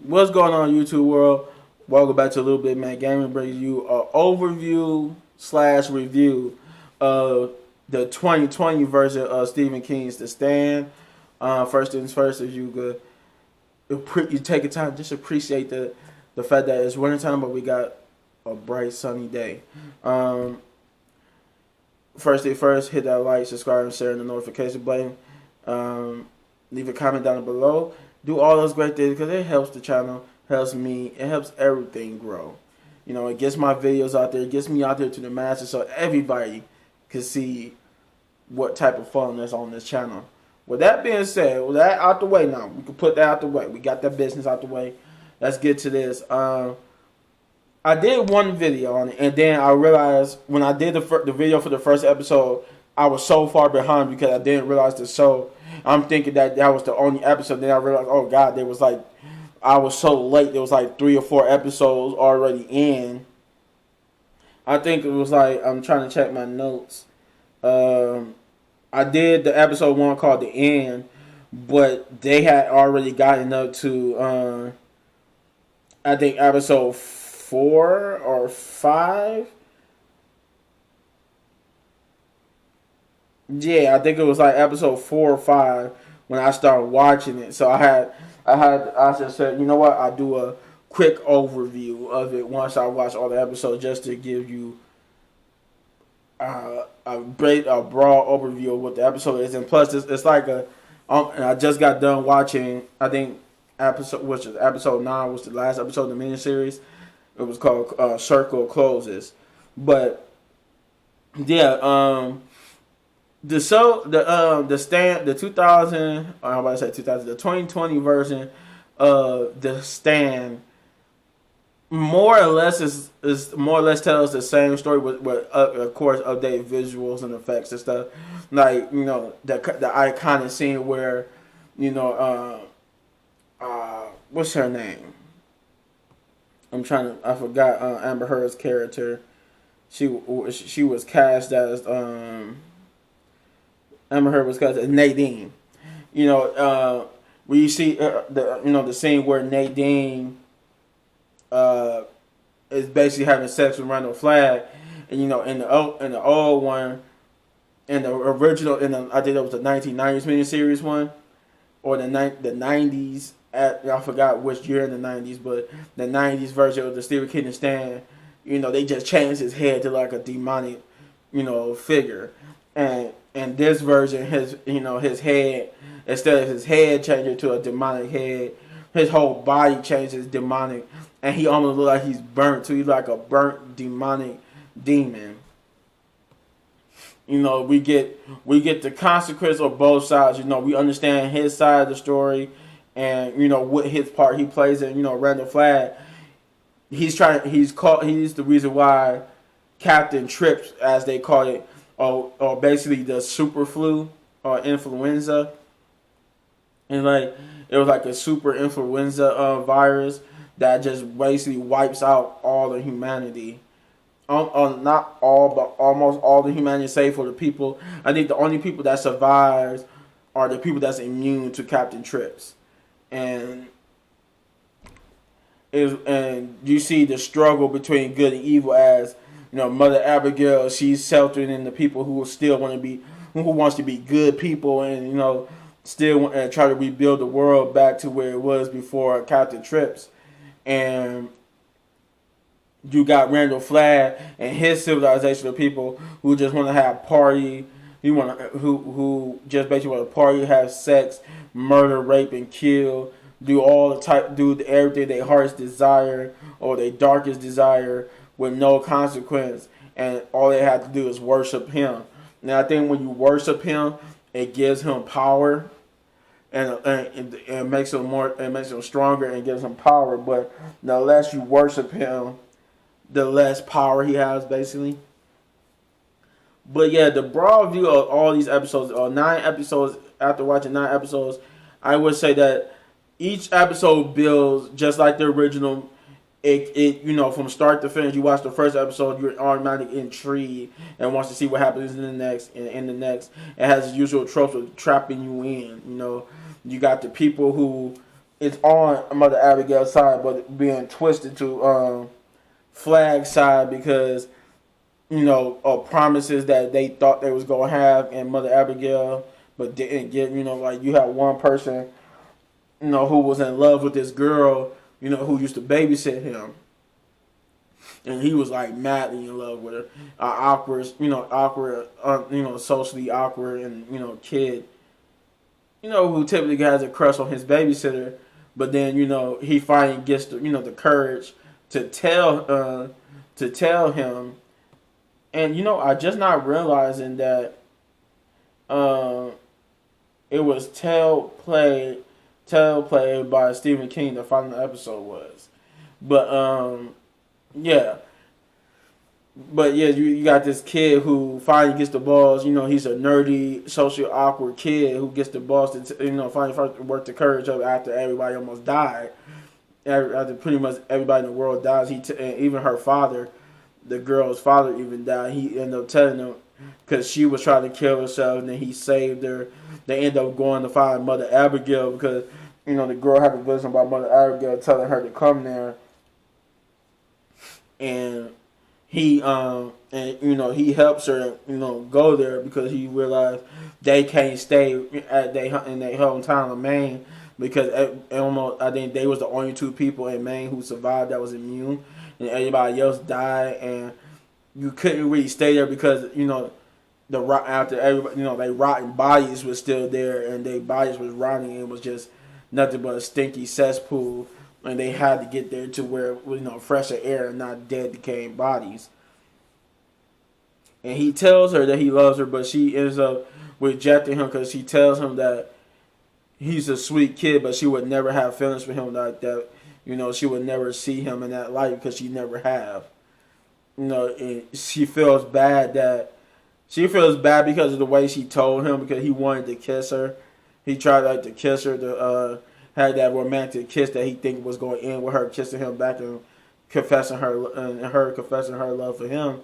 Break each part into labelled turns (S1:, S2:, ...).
S1: What's going on, YouTube world? Welcome back to A Little Bit Man Gaming, brings you an overview slash review of the 2020 version of Stephen King's The Stand. First things first, if you could, you take a time, just appreciate the fact that it's wintertime, but we got a bright sunny day. First thing first, hit that like, subscribe, and share, and the notification button. Leave a comment down below. Do all those great things because it helps the channel, helps me, it helps everything grow. You know, it gets my videos out there, it gets me out there to the masses so everybody can see what type of fun that's on this channel. With that being said, with that out the way now, we can put that out the way. We got that business out the way. Let's get to this. I did one video on it, and then I realized when I did the video for the first episode, I was so far behind because I didn't realize the show. I'm thinking that was the only episode. Then I realized, oh God, there was like, I was so late. There was like 3 or 4 episodes already in. I think it was like, I'm trying to check my notes. I did the episode 1 called The End, but they had already gotten up to, I think episode 4 or 5. Yeah, I think it was like episode 4 or 5 when I started watching it. So I just said, you know what? I'll do a quick overview of it once I watch all the episodes, just to give you a broad overview of what the episode is. And plus, it's like and I just got done watching. I think episode 9 was the last episode of the miniseries. It was called Circle Closes, but yeah. The show, the Stand, the 2000, I'm about to say 2000, the 2020 version of The Stand, more or less is more or less tells the same story with of course updated visuals and effects and stuff. Like, you know, the iconic scene where, you know, what's her name? I forgot Amber Heard's character. She was cast as Amber Heard was cast as Nadine. You know, where you see the scene where Nadine is basically having sex with Randall Flagg, and you know, in the old one, in the original, I think it was the 1990s miniseries one, or the 90s. I forgot which year in the 90s, but the 90s version of the Stephen King Stand, you know, they just changed his head to like a demonic, you know, figure. And this version, his head, instead of his head changing to a demonic head, his whole body changes demonic, and he almost looks like he's burnt. So he's like a burnt demonic demon. You know, we get the consequence of both sides. You know, we understand his side of the story, and you know what his part he plays in. You know, Randall Flagg, he's the reason why Captain Trips, as they call it, or basically the super flu or influenza, and like it was like a super influenza virus that just basically wipes out all the humanity. Not all, but almost all the humanity, save for the people. I think the only people that survives are the people that's immune to Captain Trips, and you see the struggle between good and evil as, you know, Mother Abigail, she's sheltering in the people who still want to be, who wants to be good people, and you know, still try to rebuild the world back to where it was before Captain Trips. And you got Randall Flagg and his civilization of people who just want to have party, who just basically want to party, have sex, murder, rape, and kill, do everything their heart's desire or their darkest desire, with no consequence, and all they have to do is worship him. Now I think when you worship him, it gives him power, and it makes him stronger and gives him power. But the less you worship him, the less power he has, basically. But yeah, the broad view of all these episodes, 9 episodes. After watching 9 episodes, I would say that each episode builds just like the original. It you know, from start to finish, you watch the first episode, you're automatically intrigued and wants to see what happens in the next. And in the next, it has the usual tropes of trapping you in. You know, you got the people who it's on Mother Abigail's side, but being twisted to Flag's side because promises that they thought they was gonna have and Mother Abigail, but didn't get. Like you have one person, who was in love with this girl, who used to babysit him, and he was like madly in love with her. Socially awkward, and kid, who typically has a crush on his babysitter, but then he finally gets the courage to tell him, and I just not realizing that uh, it was Tell Play by Stephen King. The final episode was, but yeah. But yeah, you got this kid who finally gets the balls. He's a nerdy, socially awkward kid who gets the balls to finally work the courage up after everybody almost died. After pretty much everybody in the world dies, and even her father, the girl's father, even died. He ended up telling them because she was trying to kill herself, and then he saved her. They end up going to find Mother Abigail because the girl had a vision about Mother Abigail telling her to come there, and he helps her go there because he realized they can't stay in their hometown of Maine because I think they was the only two people in Maine who survived that was immune, and everybody else died, and you couldn't really stay there because after everybody they rotten bodies was still there, and their bodies was rotting, and it was just nothing but a stinky cesspool, and they had to get there to where fresher air and not dead decaying bodies. And he tells her that he loves her, but she ends up rejecting him because she tells him that he's a sweet kid, but she would never have feelings for him like that. She would never see him in that light because she never have. And she feels bad because of the way she told him because he wanted to kiss her. He tried to kiss her to had that romantic kiss that he think was going to end with her kissing him back and confessing her love for him,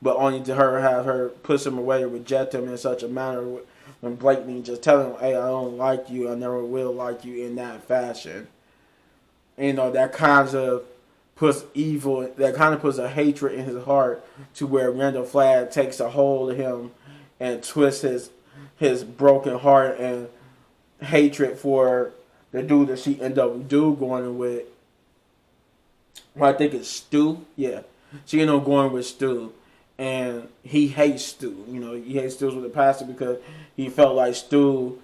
S1: but only to have her push him away and reject him in such a manner and blatantly just telling him, "Hey, I don't like you. I never will like you," in that fashion. That kind of puts evil. That kind of puts a hatred in his heart to where Randall Flagg takes a hold of him and twists his broken heart and hatred for the dude that she ended up going with. Well, I think it's Stu. Yeah, she ended up going with Stu, and he hates Stu. He hates Stu with a passion because he felt like Stu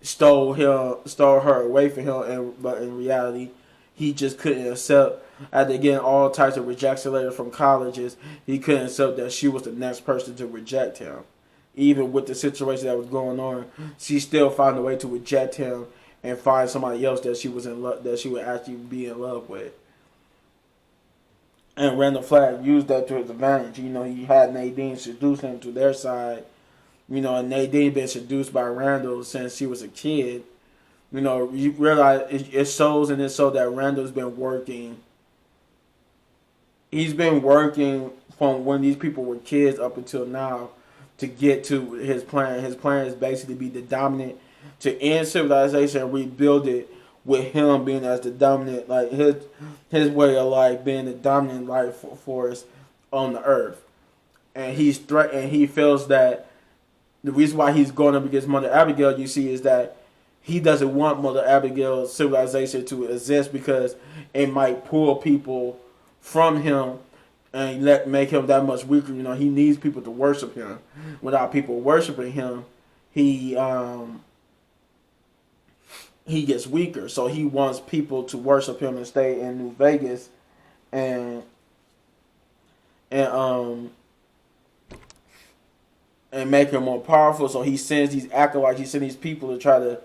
S1: stole her away from him, but in reality, he just couldn't accept. After getting all types of rejection letters from colleges, he couldn't accept that she was the next person to reject him. Even with the situation that was going on, she still found a way to reject him and find somebody else that she would actually be in love with. And Randall Flagg used that to his advantage. He had Nadine seduce him to their side. And Nadine been seduced by Randall since she was a kid. You realize it shows in this show that Randall's been working. He's been working from when these people were kids up until now to get to his plan. His plan is basically be the dominant, to end civilization and rebuild it with him being as the dominant, like his way of life being the dominant life force on the earth. And he feels that the reason why he's going up against Mother Abigail, you see, is that he doesn't want Mother Abigail's civilization to exist because it might pull people from him and make him that much weaker. He needs people to worship him. Without people worshiping him, he gets weaker. So he wants people to worship him and stay in New Vegas and make him more powerful. So he sends these acolytes, he sends these people to try to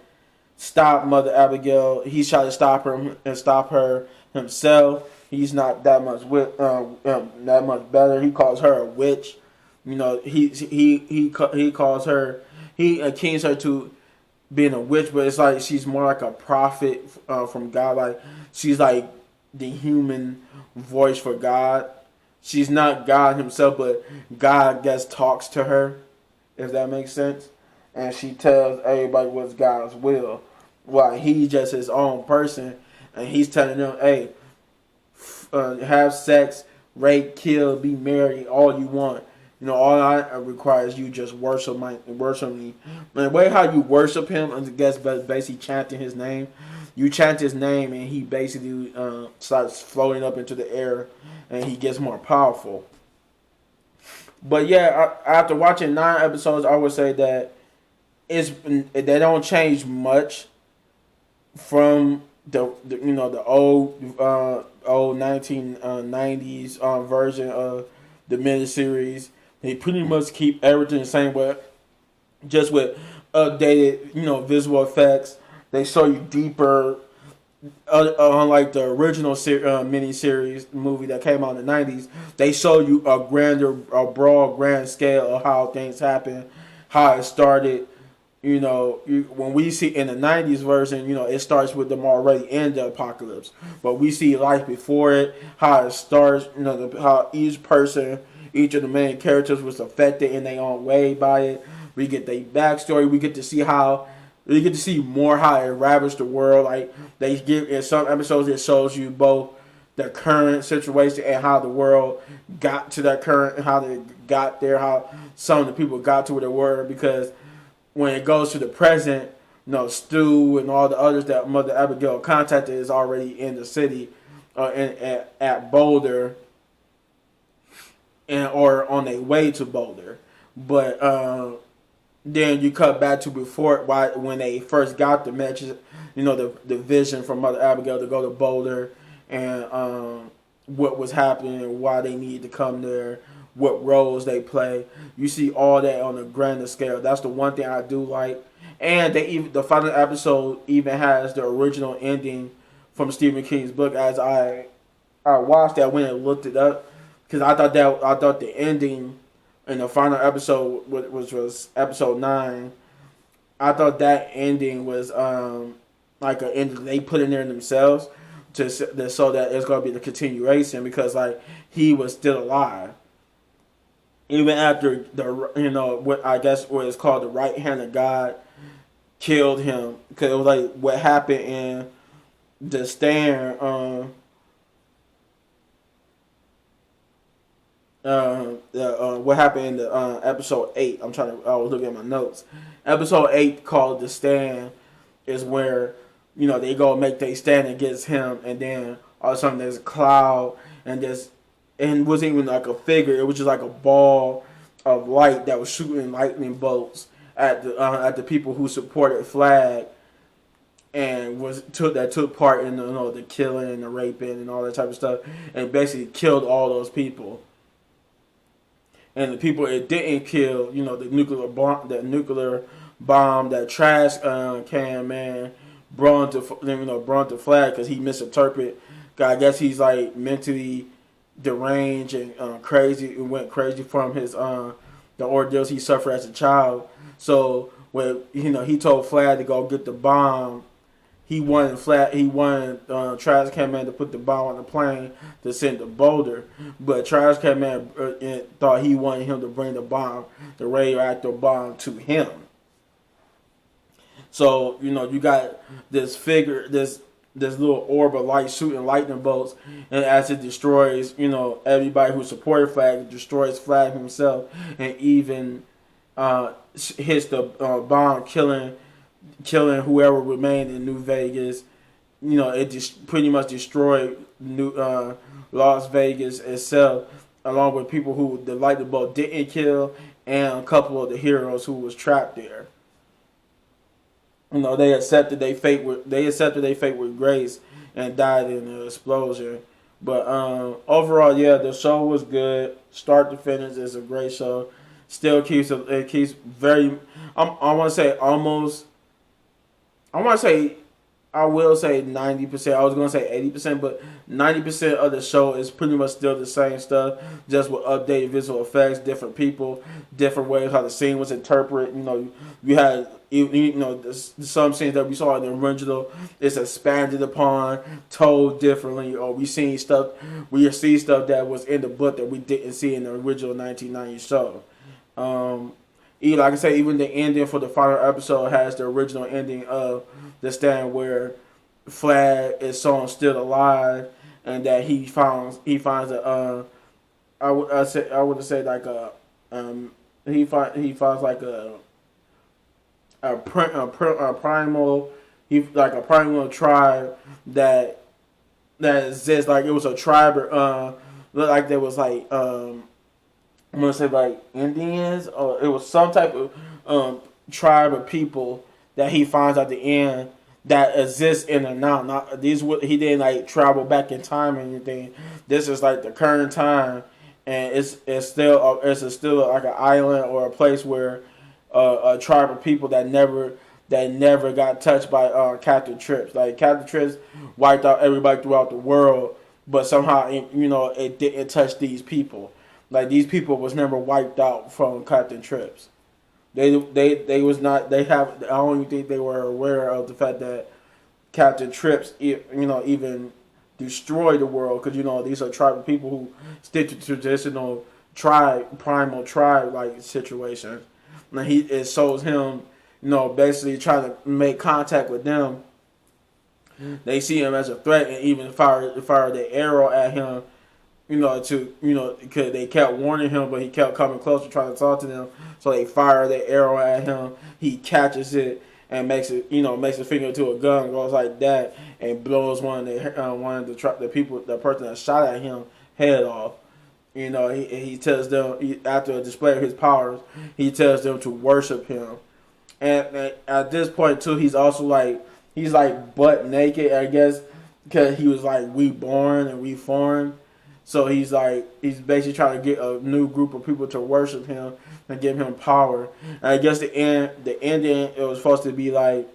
S1: stop Mother Abigail. He's trying to stop her and stop her himself. He's not that much that much better. He calls her a witch. He calls her. He akins her to being a witch, but it's like she's more like a prophet from God. Like she's like the human voice for God. She's not God himself, but God talks to her, if that makes sense. And she tells everybody what's God's will. while he's just his own person, and he's telling them, "Hey, have sex, rape, kill, be married, all you want. You know, all I require is you just worship me. And the way how you worship him, I guess, basically chanting his name. You chant his name, and he basically starts floating up into the air, and he gets more powerful. But yeah, after watching 9 episodes, I would say that they don't change much from the old 1990s version of the miniseries. They pretty much keep everything the same way, just with updated visual effects. They show you deeper, unlike the original miniseries movie that came out in the 90s. They show you a broad, grand scale of how things happen, how it started. When we see in the 90s version, it starts with them already in the apocalypse. But we see life before it, how it starts, how each of the main characters was affected in their own way by it. We get their backstory. We get to see more how it ravaged the world. Like, they give, in some episodes, it shows you both the current situation and how the world got to that current, how they got there, how some of the people got to where they were, because when it goes to the present, Stu and all the others that Mother Abigail contacted is already in the city, at Boulder, or on their way to Boulder. But then you cut back to when they first got the message, the vision from Mother Abigail to go to Boulder, and what was happening, why they needed to come there, what roles they play. You see all that on a grander scale. That's the one thing I do like. And the final episode even has the original ending from Stephen King's book. As I watched that, when I looked it up, because I thought the ending in the final episode, which was episode 9, I thought that ending was like an ending they put in there themselves so that it's gonna be the continuation, because like he was still alive even after what I guess what is called the right hand of God killed him, because it was like what happened in the stand. What happened in the episode 8? I was looking at my notes. Episode 8, called the stand, is where they go make their stand against him, and then all of a sudden there's a cloud, and it wasn't even like a figure. It was just like a ball of light that was shooting lightning bolts at the people who supported Flag, and took part in the killing and the raping and all that type of stuff, and basically killed all those people. And the people it didn't kill, the nuclear bomb, that trash can man brought to Flag, because he misinterpreted. I guess he's like mentally deranged and crazy. It went crazy from his the ordeals he suffered as a child. So when he told Flag to go get the bomb, he wanted Trash Can Man to put the bomb on the plane to send to Boulder, but Trash Can Man thought he wanted him to bring the radioactive bomb, to him. So you got this figure, this little orb of light shooting lightning bolts, and as it destroys, everybody who supported Flag, it destroys Flag himself, and even hits the bomb, killing whoever remained in New Vegas. It just pretty much destroyed Las Vegas itself, along with people who the lightning bolt didn't kill, and a couple of the heroes who was trapped there. They accepted their fate with grace and died in the explosion. But overall, yeah, the show was good. Start to finish, it's a great show. Still keeps very. I want to say almost. I will say 90%. I was going to say 80%, but 90% of the show is pretty much still the same stuff, just with updated visual effects, different people, different ways how the scene was interpreted. You had some scenes that we saw in the original, it's expanded upon, told differently, or we see stuff that was in the book that we didn't see in the original 1990 show. like I say, even the ending for the final episode has the original ending of the stand where Flag is shown still alive, and that he finds a I would say like a he finds like a primal like a primal tribe that exists. Like it was a tribe, looked like there was like I'm gonna say like Indians, or it was some type of tribe of people that he finds at the end that exists in the now. Not these, he didn't like travel back in time or anything. This is like the current time, and it's still like an island or a place where a tribe of people that never got touched by Captain Trips. Like Captain Trips wiped out everybody throughout the world, but somehow it didn't touch these people. Like these people was never wiped out from Captain Trips. They was not. They have. I don't even think they were aware of the fact that Captain Trips, even destroyed the world, because these are tribal people who stick to traditional primal tribe like situations. And it shows him, basically trying to make contact with them. They see him as a threat and even fire the arrow at him, because they kept warning him, but he kept coming closer, trying to talk to them. So they fire the arrow at him. He catches it and makes a finger to a gun, goes like that, and blows one of the people, the person that shot at him, head off. He tells them, after a display of his powers, he tells them to worship him. And at this point too, he's like butt naked, I guess, because he was like reborn and reformed. So he's basically trying to get a new group of people to worship him and give him power. And I guess the ending, it was supposed to be like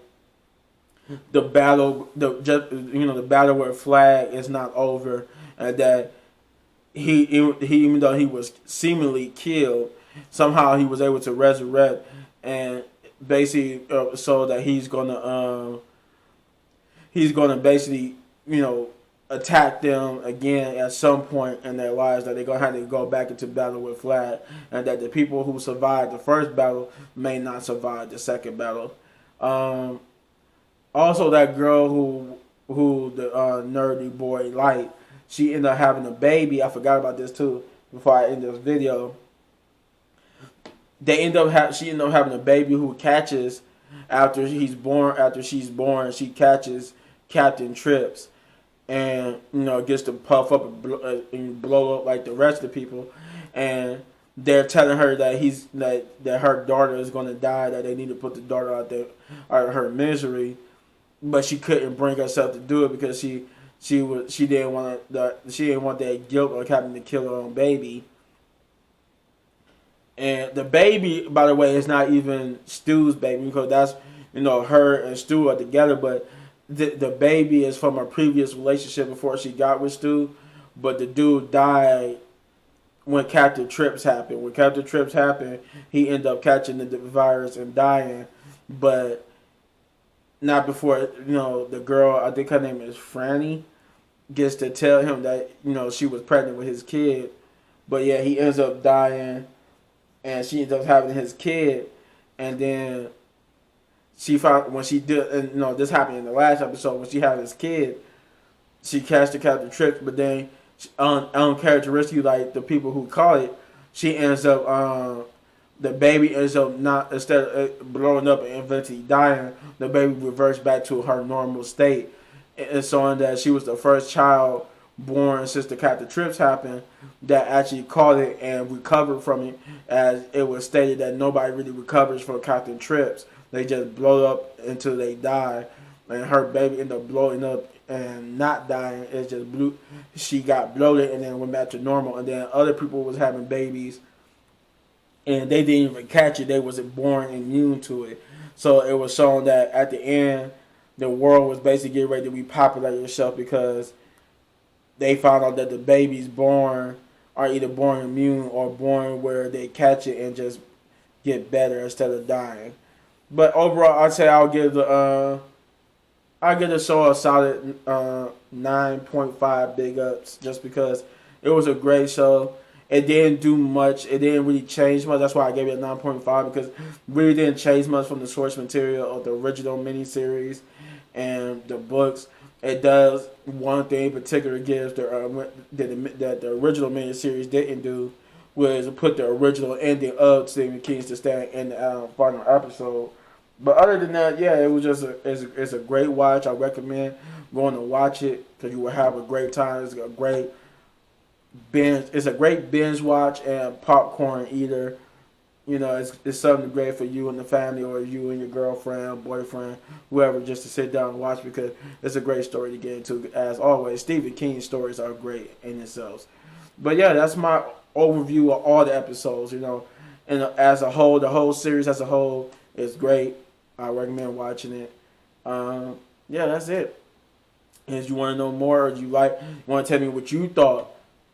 S1: the battle, the battle where Flag is not over, and that he even though he was seemingly killed, somehow he was able to resurrect, and basically so that he's gonna basically attack them again at some point in their lives, that they're going to have to go back into battle with Flag, and that the people who survived the first battle may not survive the second battle. Also, that girl who the nerdy boy liked, she ended up having a baby. I forgot about this too before I end this video. She ended up having a baby who catches after she's born. She catches Captain Trips, and gets to puff up and blow up like the rest of the people, and they're telling her that her daughter is going to die, that they need to put the daughter out of her misery, but she couldn't bring herself to do it because she didn't want that guilt of having to kill her own baby. And the baby, by the way, is not even Stu's baby, because that's her and Stu are together, but the baby is from a previous relationship before she got with Stu, but the dude died when Captain Trips happened. When Captain Trips happened, he ended up catching the virus and dying, but not before the girl, I think her name is Franny, gets to tell him that she was pregnant with his kid. But yeah, he ends up dying, and she ends up having his kid, and then she found when she did, and this happened in the last episode, when she had his kid, she catched the Captain Trips, but then uncharacteristically, like the people who caught it, she ends up the baby ends up not, instead of blowing up and eventually dying, the baby reverts back to her normal state, and so that she was the first child born since the Captain Trips happened that actually caught it and recovered from it, as it was stated that nobody really recovers from Captain Trips. They just blow up until they die, and her baby ended up blowing up and not dying. It just blew. She got bloated and then went back to normal. And then other people was having babies, and they didn't even catch it. They wasn't born immune to it. So it was shown that at the end, the world was basically getting ready to repopulate itself, because they found out that the babies born are either born immune or born where they catch it and just get better instead of dying. But overall, I'd say I'll give the show a solid 9.5 big ups, just because it was a great show. it didn't do much. It didn't really change much. That's why I gave it a 9.5 because it really didn't change much from the source material of the original miniseries and the books. It does one thing in particular gives that the original miniseries didn't do was put the original ending of Stephen King's The Stand in the final episode. But other than that, yeah, it was just it's a great watch. I recommend going to watch it because you will have a great time. It's a great binge. It's a great binge watch and popcorn eater. You know, it's something great for you and the family, or you and your girlfriend, boyfriend, whoever, just to sit down and watch because it's a great story to get into. As always, Stephen King's stories are great in themselves. But yeah, that's my overview of all the episodes. You know, and as a whole, the whole series as a whole is great. I recommend watching it. Yeah, that's it. And if you want to know more, or you want to tell me what you thought,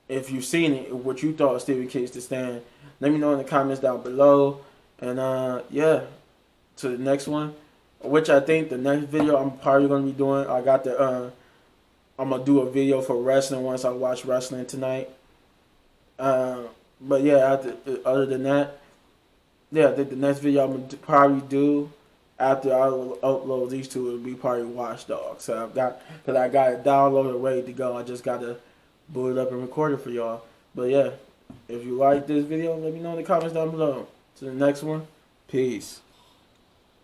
S1: if you've seen it, what you thought of Stephen King's The Stand, let me know in the comments down below. And yeah, to the next one, which I think the next video I'm probably gonna be doing. I'm gonna do a video for wrestling once I watch wrestling tonight. But yeah, other than that, yeah, I think the next video I'm gonna probably do after I upload these two will be probably Watchdog. So I got it downloaded ready to go. I just gotta boot it up and record it for y'all. But yeah, if you like this video, let me know in the comments down below. To the next one, peace.